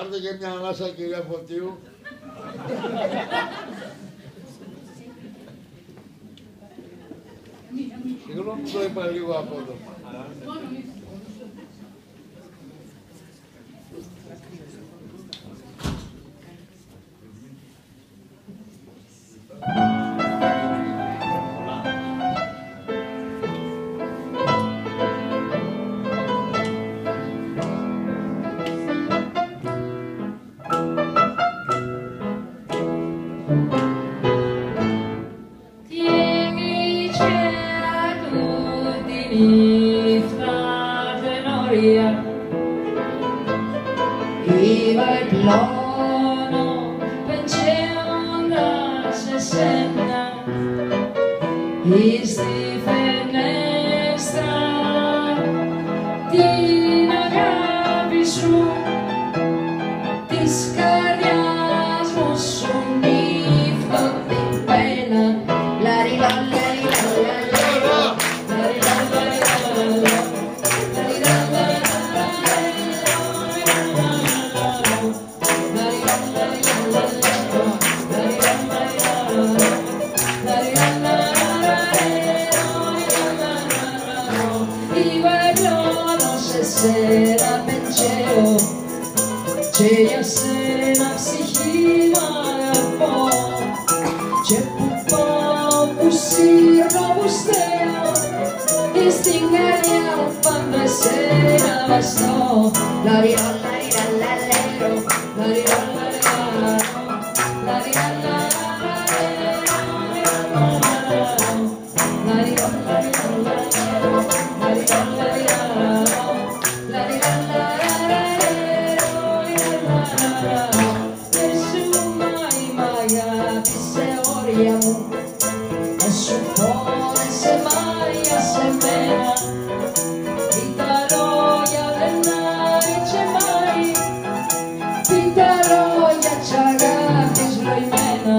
Πάρτε και μια ανάσα, κυρία Φωτίου. Συγγνώμη που το είπα λίγο απότομα. Iva il plono pensionda se senta sti finestra την αγάπη σου της καρδιάς μου σου νύφτω την πένα λαρι λαρι σένα πεντσέω και για σένα ψυχή μ' αγαπώ και που πάω που σύρνω που στέω στην καρδιά πάντα εσένα βαστώ λαριρα λαριρα λαλέρο λαριρα λαριρα λαριρα δεν σου πόνεσαι μάια σε μένα πει τα λόγια δεν άρριτσε μάι πει τα λόγια της αγάπης βλοημένα